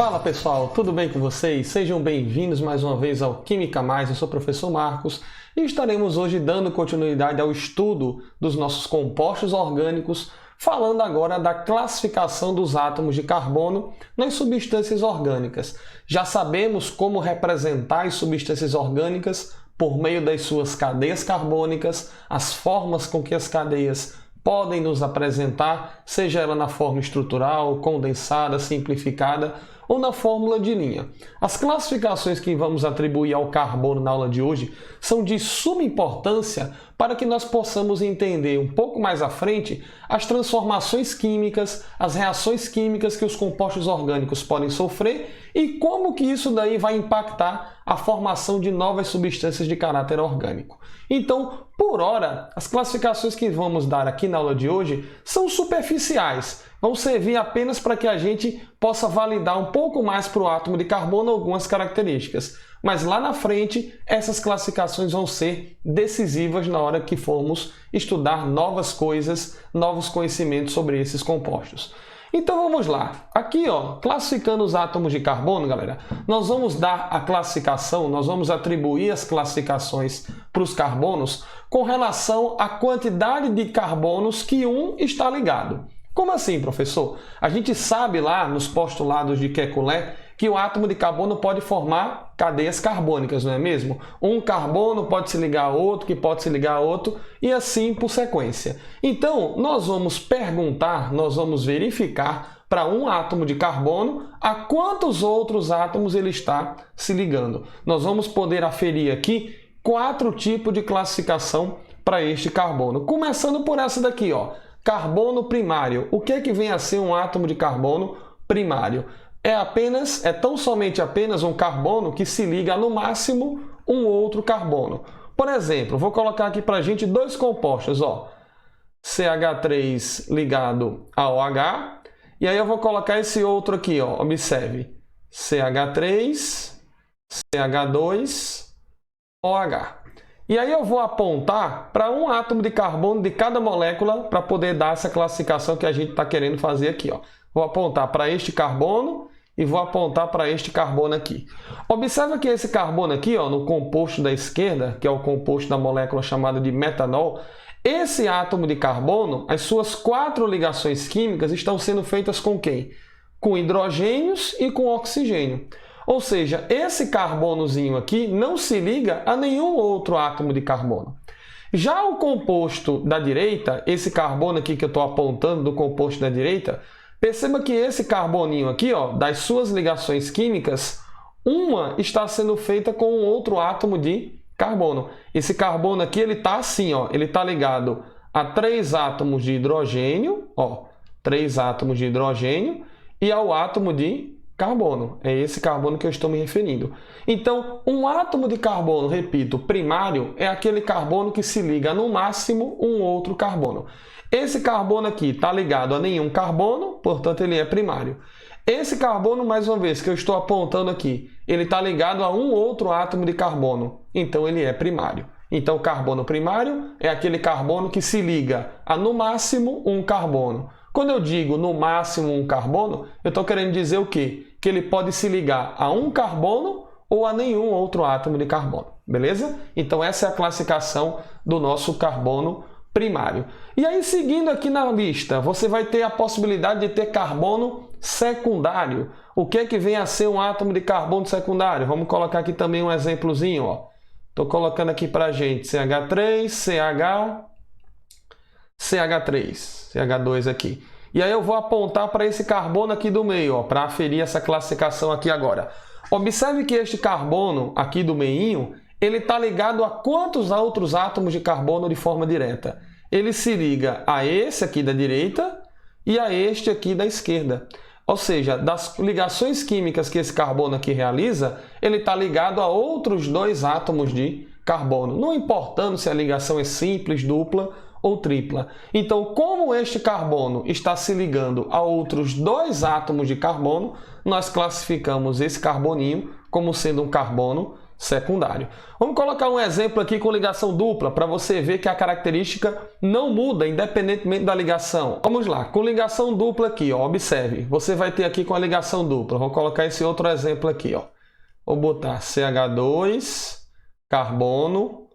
Fala pessoal, tudo bem com vocês? Sejam bem-vindos mais uma vez ao Química Mais, eu sou o professor Marcos e estaremos hoje dando continuidade ao estudo dos nossos compostos orgânicos, falando agora da classificação dos átomos de carbono nas substâncias orgânicas. Já sabemos como representar as substâncias orgânicas por meio das suas cadeias carbônicas, as formas com que as cadeias podem nos apresentar, seja ela na forma estrutural, condensada, simplificada ou na fórmula de linha. As classificações que vamos atribuir ao carbono na aula de hoje são de suma importância para que nós possamos entender um pouco mais à frente as transformações químicas, as reações químicas que os compostos orgânicos podem sofrer e como que isso daí vai impactar a formação de novas substâncias de caráter orgânico. Então, por hora, as classificações que vamos dar aqui na aula de hoje são superficiais, vão servir apenas para que a gente possa validar um pouco mais para o átomo de carbono algumas características. Mas lá na frente, essas classificações vão ser decisivas na hora que formos estudar novas coisas, novos conhecimentos sobre esses compostos. Então vamos lá. Aqui, classificando os átomos de carbono, galera, nós vamos dar a classificação, nós vamos atribuir as classificações para os carbonos com relação à quantidade de carbonos que um está ligado. Como assim, professor? A gente sabe lá nos postulados de Kekulé que o átomo de carbono pode formar cadeias carbônicas, não é mesmo? Um carbono pode se ligar a outro, que pode se ligar a outro, e assim por sequência. Então, nós vamos perguntar, nós vamos verificar para um átomo de carbono a quantos outros átomos ele está se ligando. Nós vamos poder aferir aqui 4 tipos de classificação para este carbono. Começando por essa daqui, carbono primário. O que é que vem a ser um átomo de carbono primário? É tão somente apenas um carbono que se liga no máximo um outro carbono. Por exemplo, vou colocar aqui para a gente dois compostos, CH3 ligado a OH, e aí eu vou colocar esse outro aqui, observe, CH3, CH2, OH. E aí eu vou apontar para um átomo de carbono de cada molécula para poder dar essa classificação que a gente está querendo fazer aqui. Vou apontar para este carbono e vou apontar para este carbono aqui. Observa que esse carbono aqui, no composto da esquerda, que é o composto da molécula chamada de metanol, esse átomo de carbono, as suas 4 ligações químicas estão sendo feitas com quem? Com hidrogênios e com oxigênio. Ou seja, esse carbonozinho aqui não se liga a nenhum outro átomo de carbono. Já o composto da direita, esse carbono aqui que eu estou apontando do composto da direita, perceba que esse carboninho aqui, das suas ligações químicas, uma está sendo feita com um outro átomo de carbono. Esse carbono aqui, ele está assim, ele está ligado a 3 átomos de hidrogênio, 3 átomos de hidrogênio, e ao átomo de carbono. É esse carbono que eu estou me referindo. Então, um átomo de carbono, repito, primário, é aquele carbono que se liga no máximo um outro carbono. Esse carbono aqui está ligado a nenhum carbono, portanto ele é primário. Esse carbono, mais uma vez, que eu estou apontando aqui, ele está ligado a um outro átomo de carbono, então ele é primário. Então o carbono primário é aquele carbono que se liga a no máximo um carbono. Quando eu digo no máximo um carbono, eu estou querendo dizer o quê? Que ele pode se ligar a um carbono ou a nenhum outro átomo de carbono, beleza? Então essa é a classificação do nosso carbono primário. E aí, seguindo aqui na lista, você vai ter a possibilidade de ter carbono secundário. O que é que vem a ser um átomo de carbono secundário? Vamos colocar aqui também um exemplozinho. Estou colocando aqui para a gente CH3, CH3, CH2 aqui. E aí eu vou apontar para esse carbono aqui do meio, para aferir essa classificação aqui agora. Observe que este carbono aqui do meinho, ele está ligado a quantos outros átomos de carbono de forma direta? Ele se liga a esse aqui da direita e a este aqui da esquerda. Ou seja, das ligações químicas que esse carbono aqui realiza, ele está ligado a outros 2 átomos de carbono, não importando se a ligação é simples, dupla ou tripla. Então, como este carbono está se ligando a outros 2 átomos de carbono, nós classificamos esse carboninho como sendo um carbono secundário. Vamos colocar um exemplo aqui com ligação dupla para você ver que a característica não muda independentemente da ligação. Vamos lá, com ligação dupla aqui, ó, observe. Você vai ter aqui com a ligação dupla. Vou colocar esse outro exemplo aqui, ó. Vou botar CH2, carbono,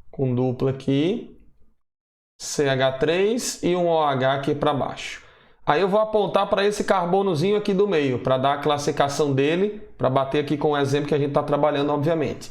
com dupla aqui, CH3 e um OH aqui para baixo. Aí eu vou apontar para esse carbonozinho aqui do meio, para dar a classificação dele, para bater aqui com o exemplo que a gente está trabalhando, obviamente.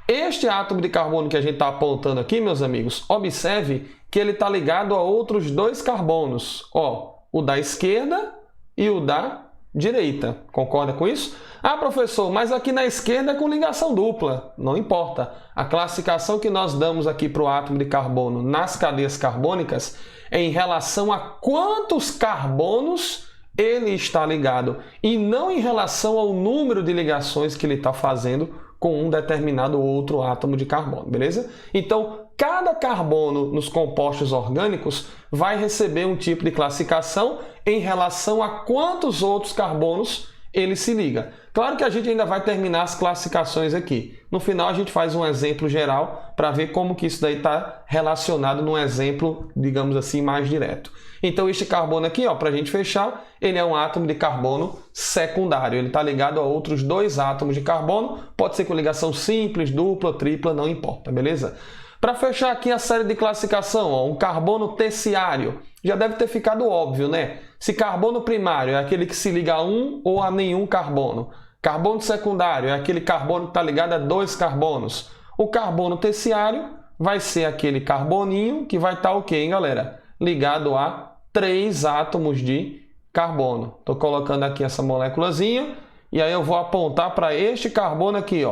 Este átomo de carbono que a gente está apontando aqui, meus amigos, observe que ele está ligado a outros dois carbonos, ó, o da esquerda e o da direita. Concorda com isso? Ah, professor, mas aqui na esquerda é com ligação dupla. Não importa. A classificação que nós damos aqui para o átomo de carbono nas cadeias carbônicas é em relação a quantos carbonos ele está ligado e não em relação ao número de ligações que ele está fazendo com um determinado outro átomo de carbono, beleza? Então, cada carbono nos compostos orgânicos vai receber um tipo de classificação em relação a quantos outros carbonos ele se liga. Claro que a gente ainda vai terminar as classificações aqui. No final a gente faz um exemplo geral para ver como que isso daí está relacionado num exemplo, digamos assim, mais direto. Então este carbono aqui, para a gente fechar, ele é um átomo de carbono secundário. Ele está ligado a outros dois átomos de carbono, pode ser com ligação simples, dupla, tripla, não importa, beleza? Para fechar aqui a série de classificação, um carbono terciário. Já deve ter ficado óbvio, né? Se carbono primário é aquele que se liga a um ou a nenhum carbono. Carbono secundário é aquele carbono que está ligado a dois carbonos. O carbono terciário vai ser aquele carboninho que vai estar o quê, hein, galera? Ligado a 3 átomos de carbono. Estou colocando aqui essa moléculazinha e aí eu vou apontar para este carbono aqui,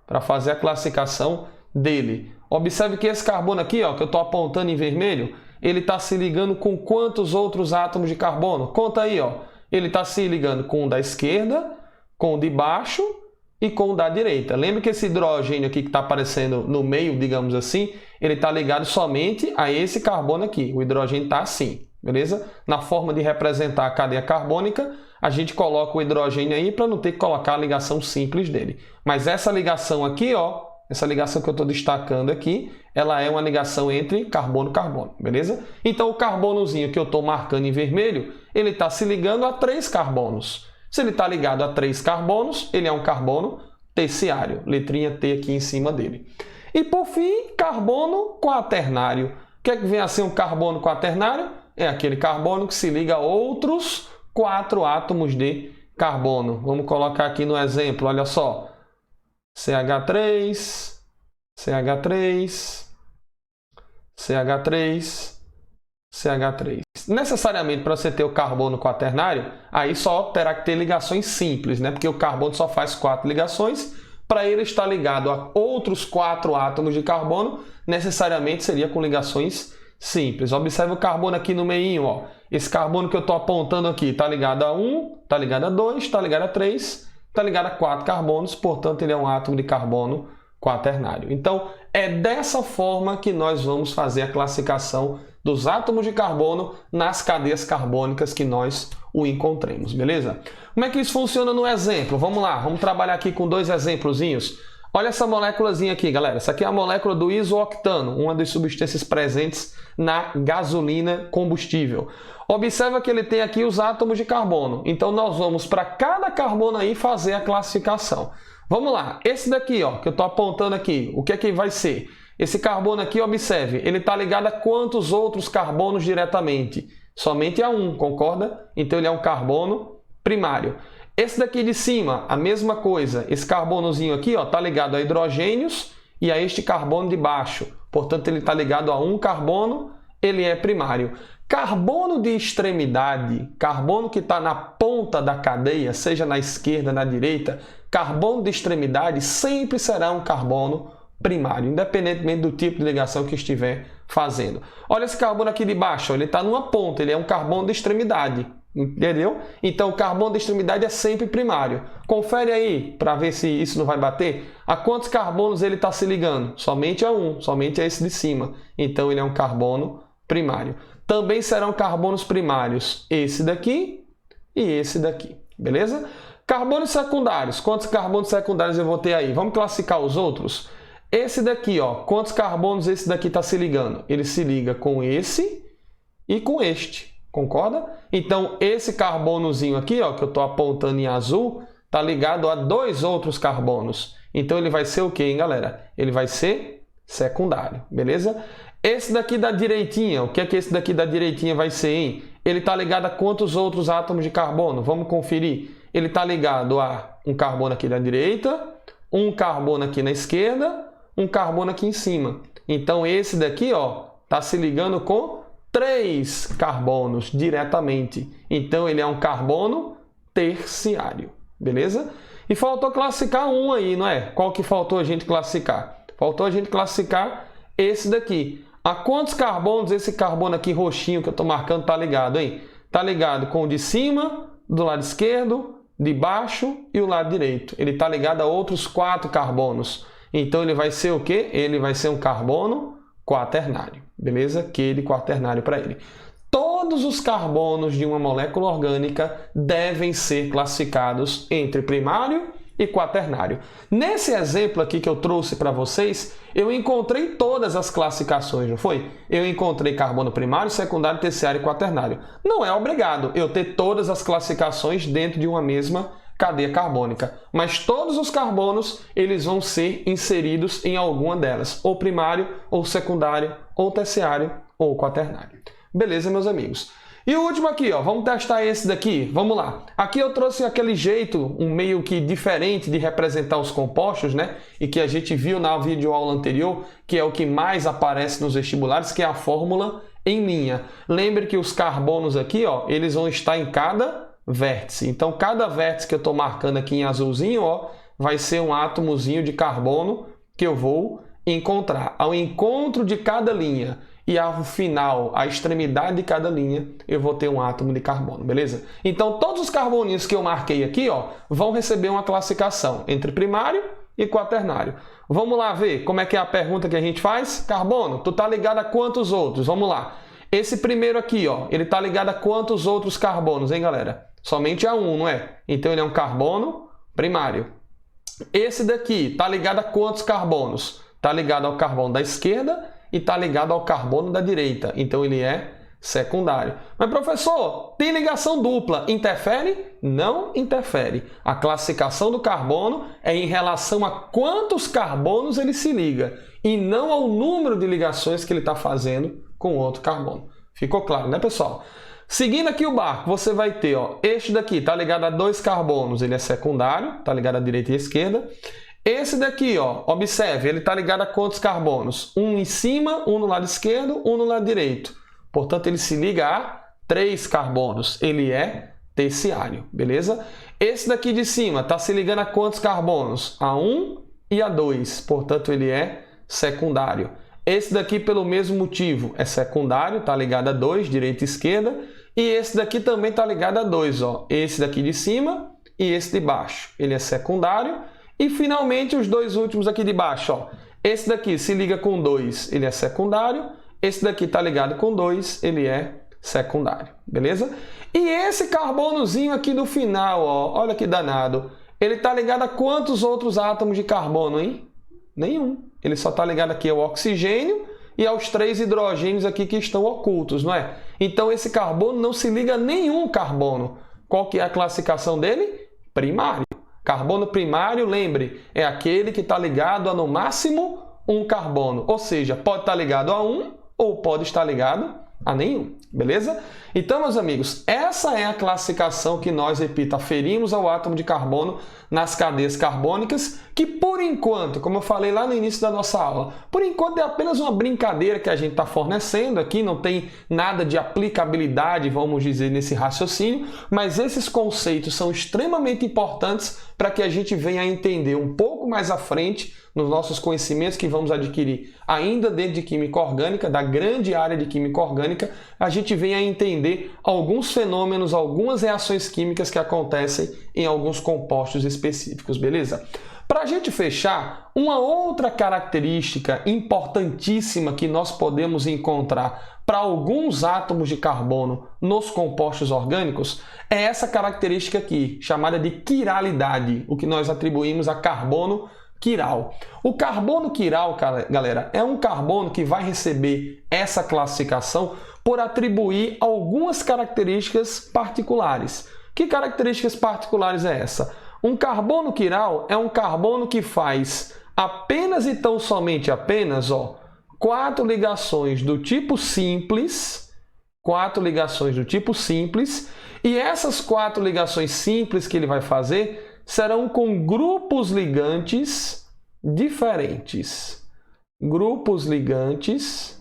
para fazer a classificação dele. Observe que esse carbono aqui, que eu estou apontando em vermelho, ele está se ligando com quantos outros átomos de carbono? Conta aí, ele está se ligando com o da esquerda, com o de baixo e com o da direita. Lembra que esse hidrogênio aqui que está aparecendo no meio, digamos assim, ele está ligado somente a esse carbono aqui. O hidrogênio está assim, beleza? Na forma de representar a cadeia carbônica, a gente coloca o hidrogênio aí para não ter que colocar a ligação simples dele. Mas essa ligação aqui, essa ligação que eu estou destacando aqui, ela é uma ligação entre carbono-carbono, beleza? Então, o carbonozinho que eu estou marcando em vermelho, ele está se ligando a 3 carbonos. Se ele está ligado a 3 carbonos, ele é um carbono terciário, letrinha T aqui em cima dele. E, por fim, carbono quaternário. O que é que vem a ser um carbono quaternário? É aquele carbono que se liga a outros 4 átomos de carbono. Vamos colocar aqui no exemplo, olha só. CH3, CH3, CH3, CH3. Necessariamente, para você ter o carbono quaternário, aí só terá que ter ligações simples, né? Porque o carbono só faz 4 ligações. Para ele estar ligado a outros 4 átomos de carbono, necessariamente seria com ligações simples. Observe o carbono aqui no meio, Esse carbono que eu estou apontando aqui está ligado a 1, está ligado a 2, está ligado a 3, está ligado a 4 carbonos, portanto ele é um átomo de carbono quaternário. Então é dessa forma que nós vamos fazer a classificação dos átomos de carbono nas cadeias carbônicas que nós o encontremos, beleza? Como é que isso funciona no exemplo? Vamos lá, vamos trabalhar aqui com 2 exemplozinhos. Olha essa moléculazinha aqui, galera. Essa aqui é a molécula do isooctano, uma das substâncias presentes na gasolina combustível. Observa que ele tem aqui os átomos de carbono. Então, nós vamos para cada carbono aí fazer a classificação. Vamos lá. Esse daqui, que eu estou apontando aqui, o que é que vai ser? Esse carbono aqui, observe, ele está ligado a quantos outros carbonos diretamente? Somente a 1, concorda? Então, ele é um carbono primário. Esse daqui de cima, a mesma coisa. Esse carbonozinho aqui está ligado a hidrogênios e a este carbono de baixo. Portanto, ele está ligado a um carbono, ele é primário. Carbono de extremidade, carbono que está na ponta da cadeia, seja na esquerda, na direita, carbono de extremidade sempre será um carbono primário, independentemente do tipo de ligação que estiver fazendo. Olha esse carbono aqui de baixo, ele está numa ponta, ele é um carbono de extremidade. Entendeu? Então, o carbono de extremidade é sempre primário. Confere aí, para ver se isso não vai bater. A quantos carbonos ele está se ligando? Somente a 1, somente a esse de cima. Então, ele é um carbono primário. Também serão carbonos primários esse daqui e esse daqui. Beleza? Carbonos secundários. Quantos carbonos secundários eu vou ter aí? Vamos classificar os outros? Esse daqui, ó, quantos carbonos esse daqui está se ligando? Ele se liga com esse e com este, concorda? Então, esse carbonozinho aqui, ó, que eu estou apontando em azul, está ligado a 2 outros carbonos. Então, ele vai ser o quê, hein, galera? Ele vai ser secundário, beleza? Esse daqui da direitinha, o que é que esse daqui da direitinha vai ser, hein? Ele está ligado a quantos outros átomos de carbono? Vamos conferir. Ele está ligado a um carbono aqui da direita, um carbono aqui na esquerda, um carbono aqui em cima. Então, esse daqui, ó, está se ligando com 3 carbonos diretamente. Então, ele é um carbono terciário, beleza? E faltou classificar um aí, não é? Qual que faltou a gente classificar? Faltou a gente classificar esse daqui. A quantos carbonos esse carbono aqui roxinho que eu estou marcando está ligado, hein? Está ligado com o de cima, do lado esquerdo, de baixo e o lado direito. Ele está ligado a outros 4 carbonos. Então, ele vai ser o quê? Ele vai ser um carbono quaternário, beleza? Q de quaternário para ele. Todos os carbonos de uma molécula orgânica devem ser classificados entre primário e quaternário. Nesse exemplo aqui que eu trouxe para vocês, eu encontrei todas as classificações, não foi? Eu encontrei carbono primário, secundário, terciário e quaternário. Não é obrigado eu ter todas as classificações dentro de uma mesma cadeia carbônica, mas todos os carbonos eles vão ser inseridos em alguma delas, ou primário, ou secundário, ou terciário, ou quaternário. Beleza, meus amigos? E o último aqui, ó, vamos testar esse daqui. Vamos lá. Aqui eu trouxe aquele jeito, um meio que diferente de representar os compostos, né? E que a gente viu na videoaula anterior, que é o que mais aparece nos vestibulares, que é a fórmula em linha. Lembre que os carbonos aqui, ó, eles vão estar em cada vértice. Então, cada vértice que eu estou marcando aqui em azulzinho, ó, vai ser um átomozinho de carbono que eu vou encontrar. Ao encontro de cada linha e ao final, à extremidade de cada linha, eu vou ter um átomo de carbono, beleza? Então, todos os carboninhos que eu marquei aqui, ó, vão receber uma classificação entre primário e quaternário. Vamos lá ver como é que é a pergunta que a gente faz? Carbono, tu tá ligado a quantos outros? Vamos lá. Esse primeiro aqui, ó, ele tá ligado a quantos outros carbonos, hein, galera? Somente a um, não é? Então, ele é um carbono primário. Esse daqui tá ligado a quantos carbonos? Tá ligado ao carbono da esquerda e está ligado ao carbono da direita. Então, ele é secundário. Mas, professor, tem ligação dupla. Interfere? Não interfere. A classificação do carbono é em relação a quantos carbonos ele se liga e não ao número de ligações que ele está fazendo com outro carbono. Ficou claro, né, pessoal? Seguindo aqui o barco, você vai ter, ó, este daqui está ligado a 2 carbonos, ele é secundário, está ligado à direita e à esquerda. Esse daqui, ó, observe, ele está ligado a quantos carbonos? Um em cima, um no lado esquerdo, um no lado direito. Portanto, ele se liga a 3 carbonos. Ele é terciário, beleza? Esse daqui de cima está se ligando a quantos carbonos? A 1 e a 2. Portanto, ele é secundário. Esse daqui, pelo mesmo motivo, é secundário, está ligado a 2, direita e esquerda. E esse daqui também está ligado a 2, ó. Esse daqui de cima e esse de baixo. Ele é secundário. E, finalmente, os 2 últimos aqui de baixo, ó. Esse daqui se liga com 2, ele é secundário. Esse daqui está ligado com 2, ele é secundário, beleza? E esse carbonozinho aqui do final, ó, olha que danado. Ele está ligado a quantos outros átomos de carbono, hein? Nenhum. Ele só está ligado aqui ao oxigênio e aos 3 hidrogênios aqui que estão ocultos, não é? Então, esse carbono não se liga a nenhum carbono. Qual que é a classificação dele? Primário. Carbono primário, lembre, é aquele que está ligado a, no máximo, um carbono. Ou seja, pode estar ligado a um ou pode estar ligado a nenhum, beleza? Então, meus amigos, essa é a classificação que nós, repito, aferimos ao átomo de carbono nas cadeias carbônicas, que por enquanto, como eu falei lá no início da nossa aula, por enquanto é apenas uma brincadeira que a gente está fornecendo aqui, não tem nada de aplicabilidade, vamos dizer, nesse raciocínio, mas esses conceitos são extremamente importantes para que a gente venha a entender um pouco mais à frente nos nossos conhecimentos que vamos adquirir ainda dentro de química orgânica, da grande área de química orgânica, a gente vem a entender alguns fenômenos, algumas reações químicas que acontecem em alguns compostos específicos, beleza? Para a gente fechar, uma outra característica importantíssima que nós podemos encontrar para alguns átomos de carbono nos compostos orgânicos é essa característica aqui, chamada de quiralidade, o que nós atribuímos a carbono quiral. O carbono quiral, galera, é um carbono que vai receber essa classificação por atribuir algumas características particulares. Que características particulares é essa? Um carbono quiral é um carbono que faz apenas e tão somente apenas, 4 ligações do tipo simples, e essas 4 ligações simples que ele vai fazer serão com grupos ligantes diferentes. Grupos ligantes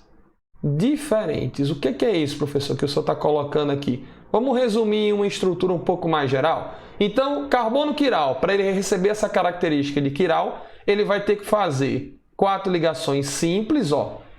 diferentes. O que é isso, professor, que o senhor está colocando aqui? Vamos resumir em uma estrutura um pouco mais geral? Então, carbono quiral, para ele receber essa característica de quiral, ele vai ter que fazer 4 ligações simples,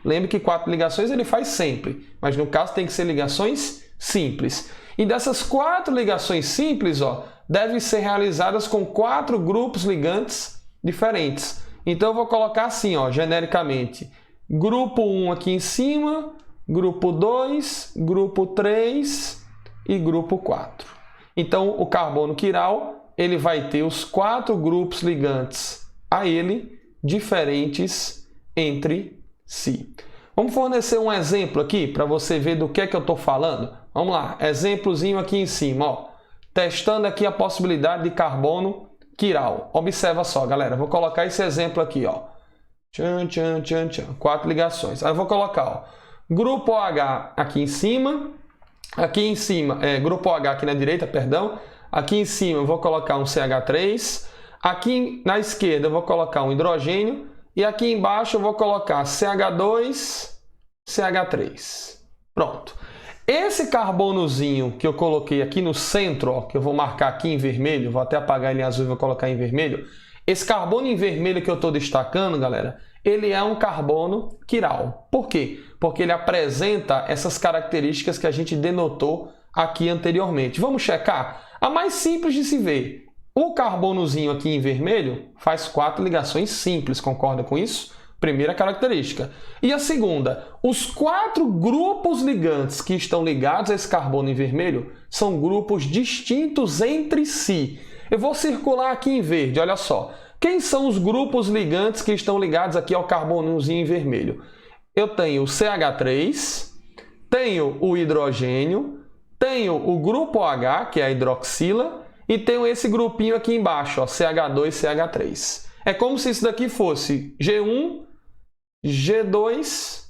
Lembre que 4 ligações ele faz sempre, mas no caso tem que ser ligações simples. E dessas 4 ligações simples, devem ser realizadas com 4 grupos ligantes diferentes. Então, eu vou colocar assim, genericamente, grupo 1 aqui em cima, grupo 2, grupo 3 e grupo 4. Então, o carbono quiral ele vai ter os 4 grupos ligantes a ele diferentes entre si. Vamos fornecer um exemplo aqui para você ver do que é que eu estou falando? Vamos lá, exemplozinho aqui em cima, testando aqui a possibilidade de carbono quiral. Observa só, galera, vou colocar esse exemplo aqui, 4 ligações. Aí eu vou colocar, grupo OH aqui em cima, grupo OH aqui na direita, perdão. Aqui em cima eu vou colocar um CH3. Aqui na esquerda eu vou colocar um hidrogênio. E aqui embaixo eu vou colocar CH2, CH3. Pronto. Esse carbonozinho que eu coloquei aqui no centro, que eu vou marcar aqui em vermelho, vou até apagar ele em azul e vou colocar em vermelho. Esse carbono em vermelho que eu estou destacando, galera, ele é um carbono quiral. Por quê? Porque ele apresenta essas características que a gente denotou aqui anteriormente. Vamos checar? A mais simples de se ver. O carbonozinho aqui em vermelho faz 4 ligações simples, concorda com isso? Primeira característica. E a segunda, os 4 grupos ligantes que estão ligados a esse carbono em vermelho são grupos distintos entre si. Eu vou circular aqui em verde, olha só. Quem são os grupos ligantes que estão ligados aqui ao carbonozinho em vermelho? Eu tenho o CH3, tenho o hidrogênio, tenho o grupo OH, que é a hidroxila, e tenho esse grupinho aqui embaixo, CH2, CH3. É como se isso daqui fosse G1, G2,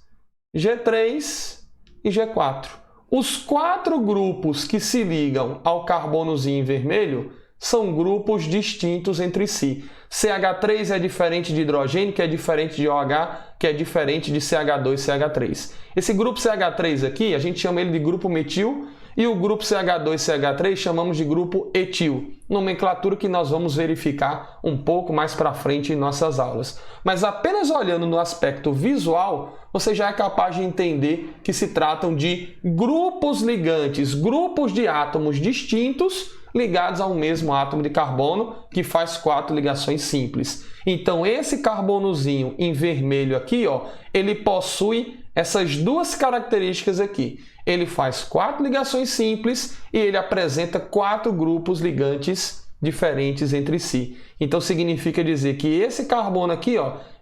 G3 e G4. Os 4 grupos que se ligam ao carbonozinho em vermelho são grupos distintos entre si. CH3 é diferente de hidrogênio, que é diferente de OH, que é diferente de CH2 e CH3. Esse grupo CH3 aqui, a gente chama ele de grupo metil, e o grupo CH2 e CH3 chamamos de grupo etil, nomenclatura que nós vamos verificar um pouco mais para frente em nossas aulas. Mas apenas olhando no aspecto visual, você já é capaz de entender que se tratam de grupos ligantes, grupos de átomos distintos ligados ao mesmo átomo de carbono, que faz 4 ligações simples. Então, esse carbonozinho em vermelho aqui, ele possui essas 2 características aqui. Ele faz 4 ligações simples e ele apresenta 4 grupos ligantes diferentes entre si. Então, significa dizer que esse carbono aqui,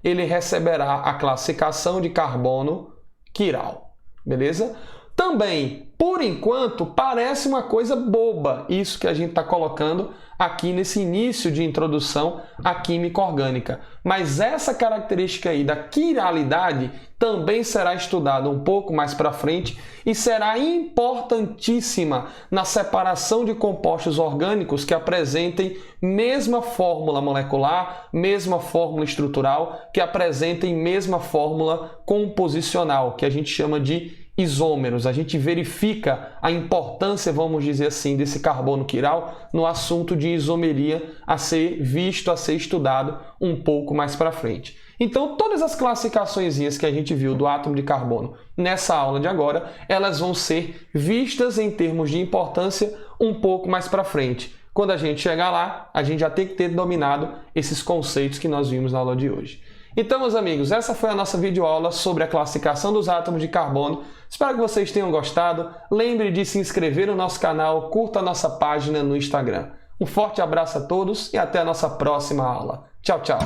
ele receberá a classificação de carbono quiral. Beleza? Também, por enquanto, parece uma coisa boba isso que a gente está colocando aqui nesse início de introdução à química orgânica. Mas essa característica aí da quiralidade também será estudada um pouco mais para frente e será importantíssima na separação de compostos orgânicos que apresentem mesma fórmula molecular, mesma fórmula estrutural, que apresentem mesma fórmula composicional, que a gente chama de isômeros. A gente verifica a importância, vamos dizer assim, desse carbono quiral no assunto de isomeria a ser visto, a ser estudado um pouco mais para frente. Então, todas as classificaçõezinhas que a gente viu do átomo de carbono nessa aula de agora, elas vão ser vistas em termos de importância um pouco mais para frente. Quando a gente chegar lá, a gente já tem que ter dominado esses conceitos que nós vimos na aula de hoje. Então, meus amigos, essa foi a nossa videoaula sobre a classificação dos átomos de carbono. Espero que vocês tenham gostado. Lembre de se inscrever no nosso canal, curta a nossa página no Instagram. Um forte abraço a todos e até a nossa próxima aula. Tchau, tchau!